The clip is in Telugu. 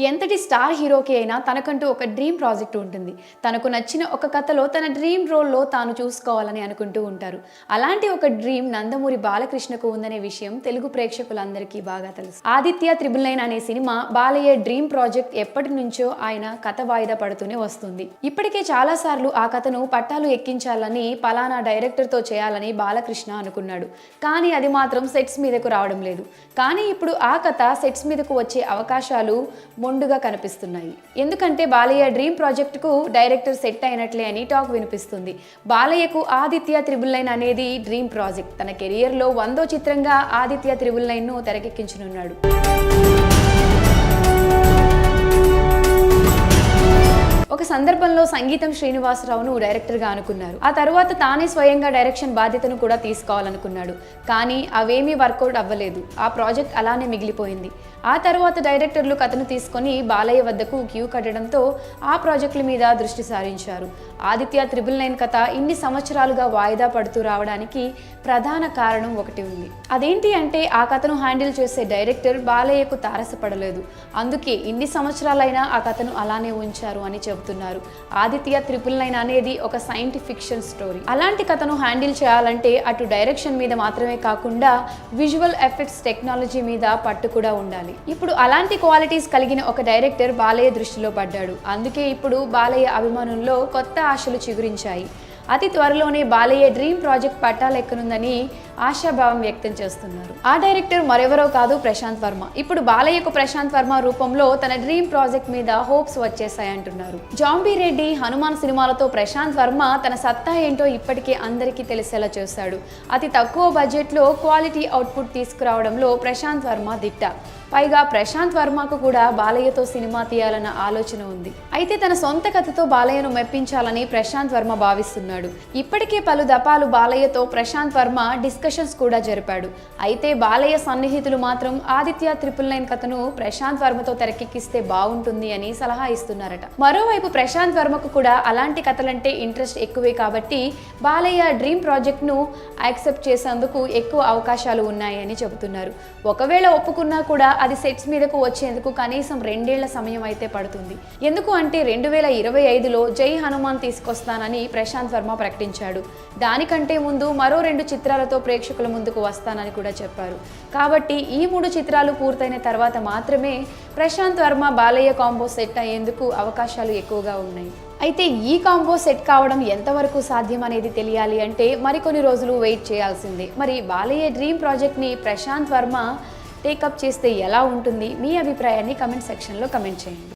ఎంతటి స్టార్ హీరోకి అయినా తనకంటూ ఒక డ్రీమ్ ప్రాజెక్ట్ ఉంటుంది. తనకు నచ్చిన ఒక కథలో తన డ్రీమ్ రోల్లో తాను చూసుకోవాలని అనుకుంటూ ఉంటారు. అలాంటి ఒక డ్రీమ్ నందమూరి బాలకృష్ణకు ఉందనే విషయం తెలుగు ప్రేక్షకులందరికీ బాగా తెలుసు. ఆదిత్య త్రిబుల్ నైన్ అనే సినిమా బాలయ్య డ్రీమ్ ప్రాజెక్ట్ ఎప్పటి నుంచో ఆయన కథ వాయిదా పడుతూనే వస్తుంది. ఇప్పటికే చాలా సార్లు ఆ కథను పట్టాలు ఎక్కించాలని పలానా డైరెక్టర్తో చేయాలని బాలకృష్ణ అనుకున్నాడు. కానీ అది మాత్రం సెట్స్ మీదకు రావడం లేదు. కానీ ఇప్పుడు ఆ కథ సెట్స్ మీదకు వచ్చే అవకాశాలు మొండుగా కనిపిస్తున్నాయి. ఎందుకంటే బాలయ్య డ్రీమ్ ప్రాజెక్టుకు డైరెక్టర్ సెట్ అయినట్లే అని టాక్ వినిపిస్తుంది. బాలయ్యకు ఆదిత్య త్రిబుల్ నైన్ అనేది డ్రీమ్ ప్రాజెక్ట్. తన కెరియర్లో 100వ చిత్రంగా ఆదిత్య త్రిబుల్ నైన్ను తెరకెక్కించనున్నాడు. ఒక సందర్భంలో సంగీతం శ్రీనివాసరావును డైరెక్టర్గా అనుకున్నారు. ఆ తర్వాత తానే స్వయంగా డైరెక్షన్ బాధ్యతను కూడా తీసుకోవాలనుకున్నాడు. కానీ అవేమీ వర్కౌట్ అవ్వలేదు. ఆ ప్రాజెక్ట్ అలానే మిగిలిపోయింది. ఆ తర్వాత డైరెక్టర్లు కథను తీసుకొని బాలయ్య వద్దకు క్యూ కట్టడంతో ఆ ప్రాజెక్టుల మీద దృష్టి సారించారు. ఆదిత్య త్రిబుల్ నైన్ కథ ఇన్ని సంవత్సరాలుగా వాయిదా పడుతూ రావడానికి ప్రధాన కారణం ఒకటి ఉంది. అదేంటి అంటే ఆ కథను హ్యాండిల్ చేసే డైరెక్టర్ బాలయ్యకు తారసపడలేదు. అందుకే ఇన్ని సంవత్సరాలైనా ఆ కథను అలానే ఉంచారు అని చెబుతున్నారు. ఆదిత్య త్రిబుల్ నైన్ అనేది ఒక సైంటిఫిక్ ఫిక్షన్ స్టోరీ. అలాంటి కథను హ్యాండిల్ చేయాలంటే అటు డైరెక్షన్ మీద మాత్రమే కాకుండా విజువల్ ఎఫెక్ట్స్ టెక్నాలజీ మీద పట్టు కూడా ఉండాలి. ఇప్పుడు అలాంటి క్వాలిటీస్ కలిగిన ఒక డైరెక్టర్ బాలయ్య దృష్టిలో పడ్డాడు. అందుకే ఇప్పుడు బాలయ్య అభిమానుల్లో కొత్త ఆశలు చిగురించాయి. అతి త్వరలోనే బాలయ్య డ్రీమ్ ప్రాజెక్ట్ పట్టాలెక్కనుందని ఆశాభావం వ్యక్తం చేస్తున్నారు. ఆ డైరెక్టర్ మరెవరో కాదు, ప్రశాంత్ వర్మ. ఇప్పుడు బాలయ్యకు ప్రశాంత్ వర్మ రూపంలో తన డ్రీమ్ ప్రాజెక్ట్ మీద హోప్స్ వచ్చేసాయంటున్నారు. జాంబీ రెడ్డి, హనుమాన్ సినిమాలతో ప్రశాంత్ వర్మ తన సత్తా ఏంటో ఇప్పటికే అందరికీ తెలిసేలా చేశాడు. అతి తక్కువ బడ్జెట్లో క్వాలిటీ అవుట్పుట్ తీసుకురావడంలో ప్రశాంత్ వర్మ దిట్ట. పైగా ప్రశాంత్ వర్మకు కూడా బాలయ్యతో సినిమా తీయాలన్న ఆలోచన ఉంది. అయితే తన సొంత కథతో బాలయ్యను మెప్పించాలని ప్రశాంత్ వర్మ భావిస్తున్నాడు. ఇప్పటికే పలు దఫాలు బాలయ్యతో ప్రశాంత్ వర్మ డిస్కషన్స్ కూడా జరిపాడు. అయితే బాలయ్య సన్నిహితులు మాత్రం ఆదిత్య త్రిబుల్ నైన్ కథను ప్రశాంత్ వర్మతో తెరకెక్కిస్తే బాగుంటుంది అని సలహా ఇస్తున్నారట. మరోవైపు ప్రశాంత్ వర్మకు కూడా అలాంటి కథలంటే ఇంట్రెస్ట్ ఎక్కువే కాబట్టి బాలయ్య డ్రీమ్ ప్రాజెక్ట్ను యాక్సెప్ట్ చేసేందుకు ఎక్కువ అవకాశాలు ఉన్నాయని చెబుతున్నారు. ఒకవేళ ఒప్పుకున్నా కూడా అది సెట్స్ మీదకు వచ్చేందుకు కనీసం 2 ఏళ్ల సమయం అయితే పడుతుంది. ఎందుకు అంటే 2025లో జై హనుమాన్ తీసుకొస్తానని ప్రశాంత్ వర్మ ప్రకటించాడు. దానికంటే ముందు మరో 2 చిత్రాలతో ప్రేక్షకుల ముందుకు వస్తానని కూడా చెప్పారు. కాబట్టి ఈ 3 చిత్రాలు పూర్తయిన తర్వాత మాత్రమే ప్రశాంత్ వర్మ బాలయ్య కాంబో సెట్ అయ్యేందుకు అవకాశాలు ఎక్కువగా ఉన్నాయి. అయితే ఈ కాంబో సెట్ కావడం ఎంతవరకు సాధ్యం అనేది తెలియాలి అంటే మరికొన్ని రోజులు వెయిట్ చేయాల్సిందే. మరి బాలయ్య డ్రీమ్ ప్రాజెక్ట్ని ప్రశాంత్ వర్మ టేకప్ చేస్తే ఎలా ఉంటుంది? మీ అభిప్రాయాన్ని కమెంట్ సెక్షన్లో కమెంట్ చేయండి.